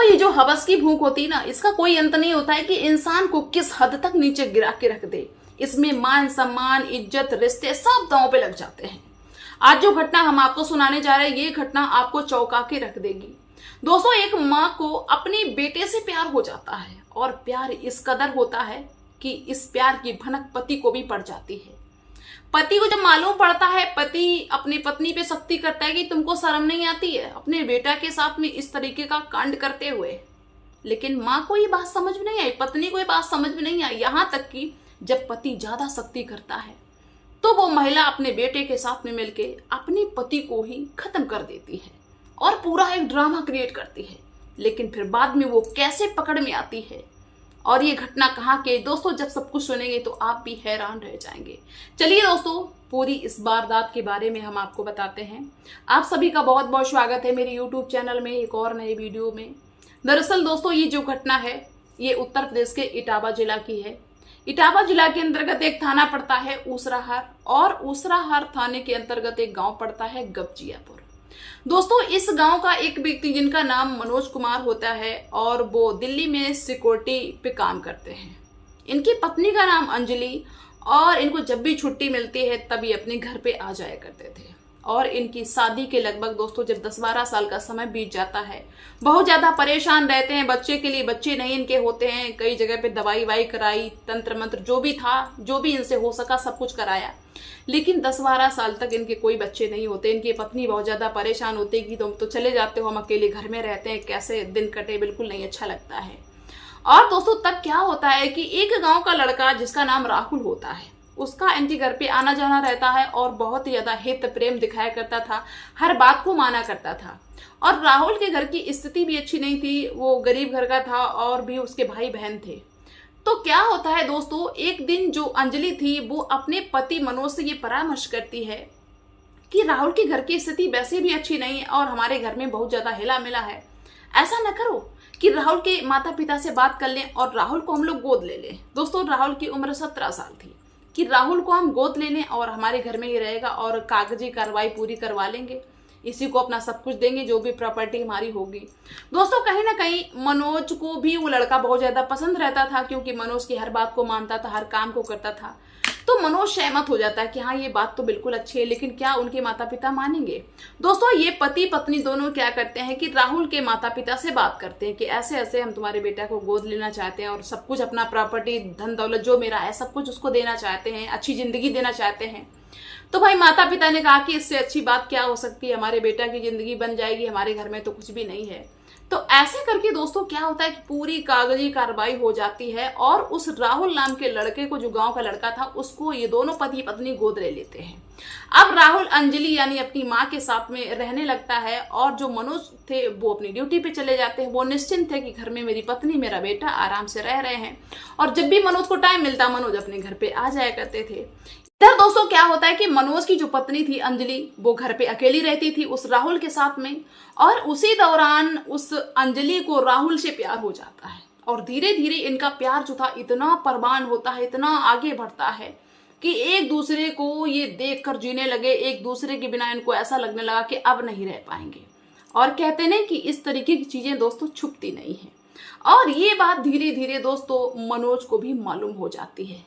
दोस्तों ये जो हवस की भूख होती है ना, इसका कोई अंत नहीं होता है कि इंसान को किस हद तक नीचे गिरा के रख दे। इसमें मान सम्मान, इज्जत, रिश्ते सब दांव पे लग जाते हैं। आज जो घटना हम आपको सुनाने जा रहे हैं, ये घटना आपको चौंका के रख देगी। दोस्तों एक माँ को अपने बेटे से प्यार हो जाता है और प्यार इस कदर होता है कि इस प्यार की भनक पति को भी पड़ जाती है। पति को जब मालूम पड़ता है, पति अपनी पत्नी पे सख्ती करता है कि तुमको शर्म नहीं आती है अपने बेटा के साथ में इस तरीके का कांड करते हुए। लेकिन माँ को ये बात समझ में नहीं आई, पत्नी को ये बात समझ में नहीं आई। यहाँ तक कि जब पति ज्यादा सख्ती करता है तो वो महिला अपने बेटे के साथ में मिलके अपने पति को ही खत्म कर देती है और पूरा एक ड्रामा क्रिएट करती है। लेकिन फिर बाद में वो कैसे पकड़ में आती है और ये घटना कहाँ के, दोस्तों जब सब कुछ सुनेंगे तो आप भी हैरान रह जाएंगे। चलिए दोस्तों पूरी इस वारदात के बारे में हम आपको बताते हैं। आप सभी का बहुत बहुत स्वागत है मेरे YouTube चैनल में एक और नए वीडियो में। दरअसल दोस्तों ये जो घटना है ये उत्तर प्रदेश के इटावा जिला की है। इटावा जिला के अंतर्गत एक थाना पड़ता है ऊसराहार और ऊसराहार थाने के अंतर्गत एक गांव पड़ता है गपजियापुर। दोस्तों इस गांव का एक व्यक्ति जिनका नाम मनोज कुमार होता है और वो दिल्ली में सिक्योरिटी पे काम करते हैं। इनकी पत्नी का नाम अंजलि और इनको जब भी छुट्टी मिलती है तभी अपने घर पे आ जाया करते थे। और इनकी शादी के लगभग दोस्तों जब 10-12 साल का समय बीत जाता है, बहुत ज्यादा परेशान रहते हैं। बच्चे के लिए बच्चे नहीं इनके होते हैं, कई जगह पे दवाई वाई कराई, तंत्र मंत्र जो भी था, जो भी इनसे हो सका सब कुछ कराया, लेकिन 10-12 साल तक इनके कोई बच्चे नहीं होते। इनकी पत्नी बहुत ज्यादा परेशान होती है कि तुम तो चले जाते हो, हम अकेले घर में रहते हैं, कैसे दिन कटे, बिल्कुल नहीं अच्छा लगता है। और दोस्तों तब क्या होता है कि एक गांव का लड़का जिसका नाम राहुल होता है, उसका इनके घर पे आना जाना रहता है और बहुत ही ज्यादा हित प्रेम दिखाया करता था, हर बात को माना करता था। और राहुल के घर की स्थिति भी अच्छी नहीं थी, वो गरीब घर का था और भी उसके भाई बहन थे। तो क्या होता है दोस्तों, एक दिन जो अंजलि थी वो अपने पति मनोज से ये परामर्श करती है कि राहुल के घर की स्थिति वैसे भी अच्छी नहीं है और हमारे घर में बहुत ज्यादा हिला मिला है, ऐसा न करो कि राहुल के माता पिता से बात कर लें और राहुल को हम लोग गोद ले लें। दोस्तों राहुल की उम्र 17 साल थी कि राहुल को हम गोद ले लें और हमारे घर में ही रहेगा और कागजी कार्रवाई पूरी करवा लेंगे, इसी को अपना सब कुछ देंगे, जो भी प्रॉपर्टी हमारी होगी। दोस्तों कहीं ना कहीं मनोज को भी वो लड़का बहुत ज्यादा पसंद रहता था क्योंकि मनोज की हर बात को मानता था, हर काम को करता था। तो मनोज सहमत हो जाता है कि हाँ ये बात तो बिल्कुल अच्छी है, लेकिन क्या उनके माता पिता मानेंगे। दोस्तों ये पति पत्नी दोनों क्या करते हैं कि राहुल के माता पिता से बात करते हैं कि ऐसे ऐसे हम तुम्हारे बेटा को गोद लेना चाहते हैं और सब कुछ अपना प्रॉपर्टी धन दौलत जो मेरा है सब कुछ उसको देना चाहते हैं, अच्छी जिंदगी देना चाहते हैं। तो भाई माता पिता ने कहा कि इससे अच्छी बात क्या हो सकती है, हमारे बेटा की जिंदगी बन जाएगी, हमारे घर में तो कुछ भी नहीं है। तो ऐसे करके दोस्तों क्या होता है कि पूरी कागजी कार्रवाई हो जाती है और उस राहुल नाम के लड़के को, जो गांव का लड़का था, उसको ये दोनों पति पत्नी गोद ले लेते हैं। अब राहुल अंजलि यानी अपनी माँ के साथ में रहने लगता है और जो मनोज थे वो अपनी ड्यूटी पे चले जाते हैं। वो निश्चिंत थे कि घर में मेरी पत्नी मेरा बेटा आराम से रह रहे हैं और जब भी मनोज को टाइम मिलता मनोज अपने घर पे आ जाया करते थे। इधर दोस्तों क्या होता है कि मनोज की जो पत्नी थी अंजलि, वो घर पे अकेली रहती थी उस राहुल के साथ में और उसी दौरान उस अंजलि को राहुल से प्यार हो जाता है और धीरे धीरे इनका प्यार जो था इतना परवान होता है, इतना आगे बढ़ता है कि एक दूसरे को ये देखकर जीने लगे। एक दूसरे के बिना इनको ऐसा लगने लगा कि अब नहीं रह पाएंगे। और कहते नहीं कि इस तरीके की चीजें दोस्तों छुपती नहीं है। और ये बात धीरे धीरे दोस्तों मनोज को भी मालूम हो जाती है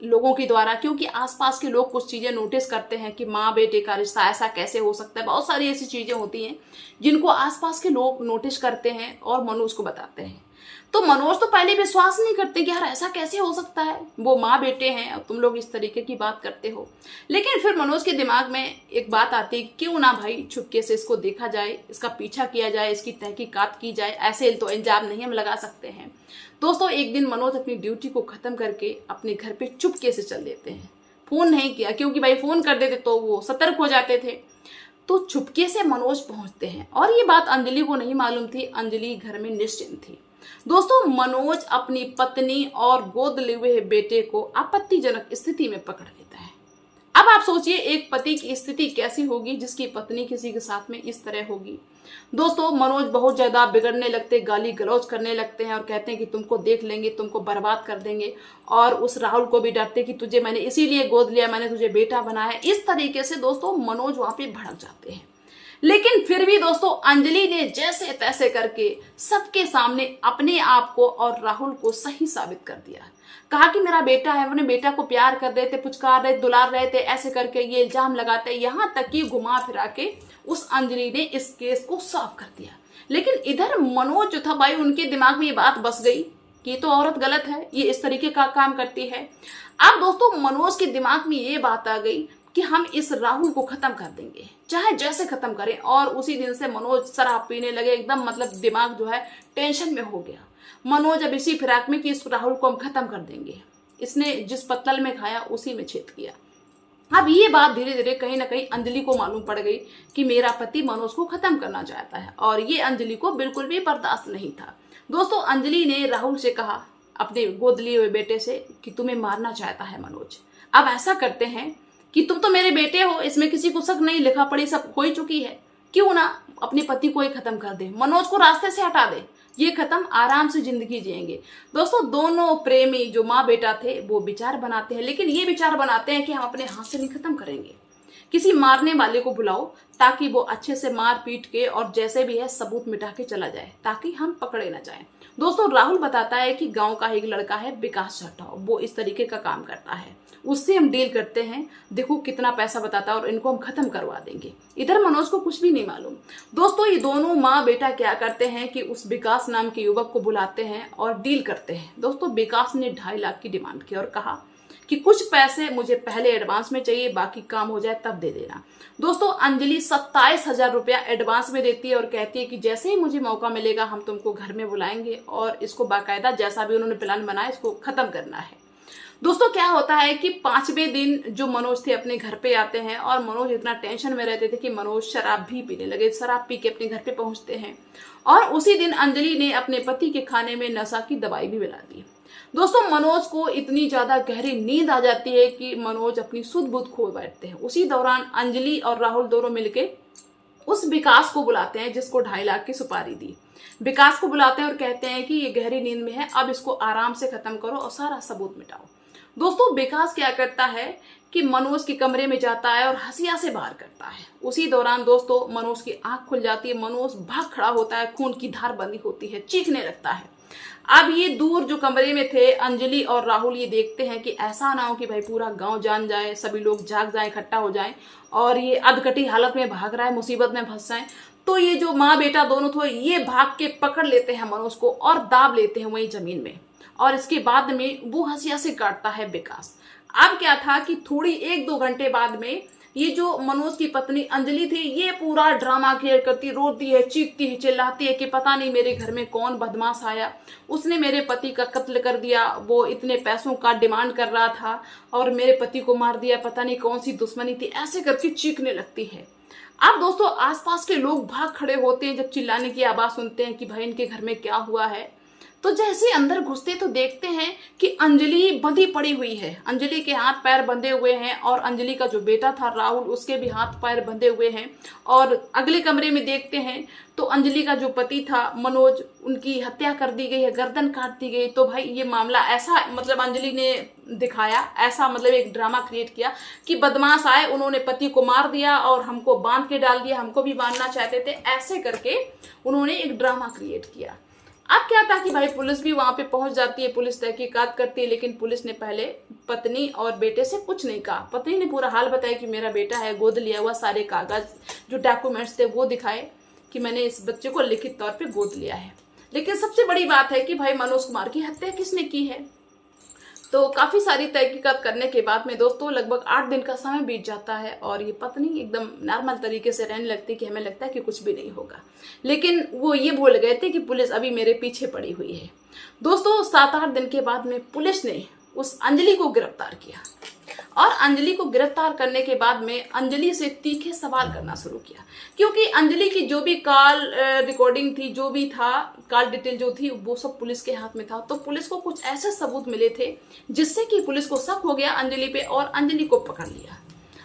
लोगों के द्वारा, क्योंकि आसपास के लोग कुछ चीजें नोटिस करते हैं कि माँ बेटे का रिश्ता ऐसा कैसे हो सकता है। बहुत सारी ऐसी चीजें होती हैं जिनको आसपास के लोग नोटिस करते हैं और मनोज को बताते हैं। तो मनोज तो पहले विश्वास नहीं करते कि यार ऐसा कैसे हो सकता है, वो माँ बेटे हैं और तुम लोग इस तरीके की बात करते हो। लेकिन फिर मनोज के दिमाग में एक बात आती है, क्यों ना भाई चुपके से इसको देखा जाए, इसका पीछा किया जाए, इसकी तहकीकात की जाए, ऐसे तो इल्जाम नहीं हम लगा सकते हैं। दोस्तों एक दिन मनोज अपनी ड्यूटी को खत्म करके अपने घर पे चुपके से चल देते हैं। फोन नहीं किया क्योंकि भाई फोन कर देते तो वो सतर्क हो जाते थे। तो चुपके से मनोज पहुंचते हैं और ये बात अंजलि को नहीं मालूम थी। अंजलि घर में निश्चिंत थी। दोस्तों मनोज अपनी पत्नी और गोद लिए हुए बेटे को आपत्तिजनक स्थिति में पकड़ लेता है। अब आप सोचिए एक पति की स्थिति कैसी होगी जिसकी पत्नी किसी के साथ में इस तरह होगी। दोस्तों मनोज बहुत ज्यादा बिगड़ने लगते, गाली गलौज करने लगते हैं और कहते हैं कि तुमको देख लेंगे, तुमको बर्बाद कर देंगे। और उस राहुल को भी डरते कि तुझे मैंने इसीलिए गोद लिया, मैंने तुझे बेटा बनाया है। इस तरीके से दोस्तों मनोज वहां पे भड़क जाते हैं। लेकिन फिर भी दोस्तों अंजलि ने जैसे तैसे करके सबके सामने अपने आप को और राहुल को सही साबित कर दिया। कहा कि मेरा बेटा है, अपने बेटा को प्यार कर रहे थे, पुचकार रहे, दुलार रहे थे, ऐसे करके ये इल्जाम लगाते, यहाँ तक कि घुमा फिरा के उस अंजलि ने इस केस को साफ कर दिया। लेकिन इधर मनोज जो था भाई, उनके दिमाग में ये बात बस गई कि ये तो औरत गलत है, ये इस तरीके का काम करती है। अब दोस्तों मनोज के दिमाग में ये बात आ गई कि हम इस राहुल को खत्म कर देंगे, चाहे जैसे खत्म करें। और उसी दिन से मनोज शराब पीने लगे, एकदम मतलब दिमाग जो है टेंशन में हो गया। मनोज अब इसी फिराक में कि इस राहुल को हम खत्म कर देंगे। इसने जिस पत्तल में खाया उसी में छेद किया। अब ये बात धीरे धीरे कहीं ना कहीं अंजलि को मालूम पड़ गई कि मेरा पति मनोज को खत्म करना चाहता है, और ये अंजलि को बिल्कुल भी बर्दाश्त नहीं था। दोस्तों अंजलि ने राहुल से कहा, अपने गोद लिए हुए बेटे से, कि तुम्हें मारना चाहता है मनोज। अब ऐसा करते हैं कि तुम तो मेरे बेटे हो, इसमें किसी को शक नहीं, लिखा पढ़ी सब हो ही चुकी है, क्यों ना अपने पति को ही खत्म कर दे, मनोज को रास्ते से हटा दे, ये खत्म, आराम से जिंदगी जिएंगे। दोस्तों दोनों प्रेमी जो माँ बेटा थे वो विचार बनाते हैं, लेकिन ये विचार बनाते हैं कि हम अपने हाथ से नहीं खत्म करेंगे, किसी मारने वाले को बुलाओ ताकि वो अच्छे से मार पीट के और जैसे भी है सबूत मिटा के चला जाए, ताकि हम पकड़े ना जाए। दोस्तों राहुल बताता है कि गांव का एक लड़का है विकास चट्टा, वो इस तरीके का काम करता है, उससे हम डील करते हैं, देखो कितना पैसा बताता है और इनको हम खत्म करवा देंगे। इधर मनोज को कुछ भी नहीं मालूम। दोस्तों ये दोनों माँ बेटा क्या करते हैं कि उस विकास नाम के युवक को बुलाते हैं और डील करते हैं। दोस्तों विकास ने 2.5 लाख की डिमांड की और कहा कि कुछ पैसे मुझे पहले एडवांस में चाहिए, बाकी काम हो जाए तब दे देना। दोस्तों अंजलि 27,000 रुपया एडवांस में देती है और कहती है कि जैसे ही मुझे मौका मिलेगा हम तुमको घर में बुलाएंगे और इसको बाकायदा जैसा भी उन्होंने प्लान बनाया इसको खत्म करना है। दोस्तों क्या होता है कि 5वें दिन जो मनोज थे अपने घर पे आते हैं, और मनोज इतना टेंशन में रहते थे कि मनोज शराब भी पीने लगे, शराब पी के अपने घर पे पहुंचते हैं। और उसी दिन अंजलि ने अपने पति के खाने में नशा की दवाई भी मिला दी। दोस्तों मनोज को इतनी ज्यादा गहरी नींद आ जाती है कि मनोज अपनी सुध बुध खो बैठते हैं। उसी दौरान अंजलि और राहुल दोनों मिलके उस विकास को बुलाते हैं जिसको 2.5 लाख की सुपारी दी। विकास को बुलाते हैं और कहते हैं कि ये गहरी नींद में है, अब इसको आराम से खत्म करो और सारा सबूत मिटाओ। दोस्तों विकास क्या करता है कि मनोज के कमरे में जाता है और हंसिया से बाहर करता है। उसी दौरान दोस्तों मनोज की आंख खुल जाती है, मनोज भाग खड़ा होता है, खून की धार बंदी होती है, चीखने लगता है। अब ये दूर जो कमरे में थे अंजलि और राहुल ये देखते हैं कि ऐसा ना हो कि भाई पूरा गांव जान जाए, सभी लोग जाग जाए, इकट्ठा हो जाए और ये अधकटी हालत में भाग रहा है, मुसीबत में फंस जाए। तो ये जो माँ बेटा दोनों थे ये भाग के पकड़ लेते हैं मनोज को और दाब लेते हैं वहीं जमीन में, और इसके बाद में वो हंसिया से काटता है विकास। अब क्या था कि थोड़ी 1-2 घंटे बाद में ये जो मनोज की पत्नी अंजलि थी ये पूरा ड्रामा क्रिएट करती, रोती है, चीखती है, चिल्लाती है कि पता नहीं मेरे घर में कौन बदमाश आया, उसने मेरे पति का कत्ल कर दिया, वो इतने पैसों का डिमांड कर रहा था और मेरे पति को मार दिया, पता नहीं कौन सी दुश्मनी थी, ऐसे करके चीखने लगती है। अब दोस्तों आसपास के लोग भाग खड़े होते हैं जब चिल्लाने की आवाज सुनते हैं कि भाई इनके घर में क्या हुआ है। तो जैसे अंदर घुसते तो देखते हैं कि अंजलि बंधी पड़ी हुई है, अंजलि के हाथ पैर बंधे हुए हैं और अंजलि का जो बेटा था राहुल उसके भी हाथ पैर बंधे हुए हैं। और अगले कमरे में देखते हैं तो अंजलि का जो पति था मनोज, उनकी हत्या कर दी गई है, गर्दन काट दी गई। तो भाई ये मामला ऐसा मतलब अंजलि ने दिखाया, ऐसा मतलब एक ड्रामा क्रिएट किया कि बदमाश आए, उन्होंने पति को मार दिया और हमको बांध के डाल दिया, हमको भी बांधना चाहते थे, ऐसे करके उन्होंने एक ड्रामा क्रिएट किया। अब क्या था कि भाई पुलिस भी वहां पे पहुंच जाती है, पुलिस तहकीकात करती है, लेकिन पुलिस ने पहले पत्नी और बेटे से कुछ नहीं कहा। पत्नी ने पूरा हाल बताया कि मेरा बेटा है, गोद लिया हुआ, सारे कागज जो डॉक्यूमेंट्स थे वो दिखाए कि मैंने इस बच्चे को लिखित तौर पे गोद लिया है। लेकिन सबसे बड़ी बात है कि भाई मनोज कुमार की हत्या किसने की है। तो काफी सारी तहकीकात करने के बाद में दोस्तों लगभग 8 दिन का समय बीत जाता है और ये पत्नी एकदम नॉर्मल तरीके से रहने लगती है कि हमें लगता है कि कुछ भी नहीं होगा, लेकिन वो ये भूल गए थे कि पुलिस अभी मेरे पीछे पड़ी हुई है। दोस्तों 7-8 दिन के बाद में पुलिस ने उस अंजलि को गिरफ्तार किया और अंजलि को गिरफ्तार करने के बाद में अंजलि से तीखे सवाल करना शुरू किया, क्योंकि अंजलि की जो भी कॉल रिकॉर्डिंग थी, जो भी था कॉल डिटेल जो थी वो सब पुलिस के हाथ में था। तो पुलिस को कुछ ऐसे सबूत मिले थे जिससे कि पुलिस को शक हो गया अंजलि पे और अंजलि को पकड़ लिया।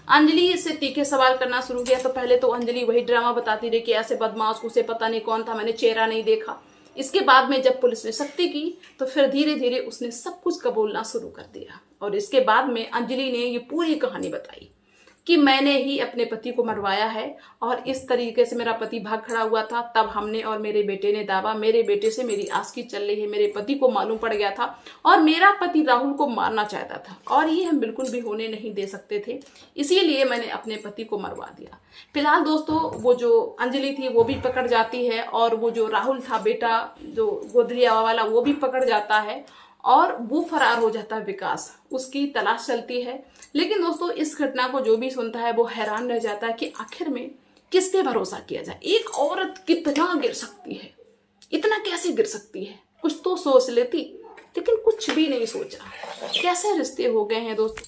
अंजलि से तीखे सवाल करना शुरू किया। तो पहले तो अंजलि वही ड्रामा बताती रही कि ऐसे बदमाश, उसे पता नहीं कौन था, मैंने चेहरा नहीं देखा। इसके बाद में जब पुलिस ने सख्ती की तो फिर धीरे धीरे उसने सब कुछ कबूलना शुरू कर दिया और इसके बाद में अंजलि ने ये पूरी कहानी बताई। कि मैंने ही अपने पति को मरवाया है और इस तरीके से मेरा पति भाग खड़ा हुआ था। तब हमने और मेरे बेटे ने दावा, मेरे बेटे से मेरी आस्की चल रही है, मेरे पति को मालूम पड़ गया था और मेरा पति राहुल को मारना चाहता था और ये हम बिल्कुल भी होने नहीं दे सकते थे, इसीलिए मैंने अपने पति को मरवा दिया। फिलहाल दोस्तों वो जो अंजलि थी वो भी पकड़ जाती है और वो जो राहुल था बेटा जो गोदलिया वाला वो भी पकड़ जाता है और वो फरार हो जाता है विकास, उसकी तलाश चलती है। लेकिन दोस्तों इस घटना को जो भी सुनता है वो हैरान रह जाता है कि आखिर में किस पे भरोसा किया जाए। एक औरत कितना गिर सकती है, इतना कैसे गिर सकती है, कुछ तो सोच लेती, लेकिन कुछ भी नहीं सोचा। कैसे रिश्ते हो गए हैं दोस्तों।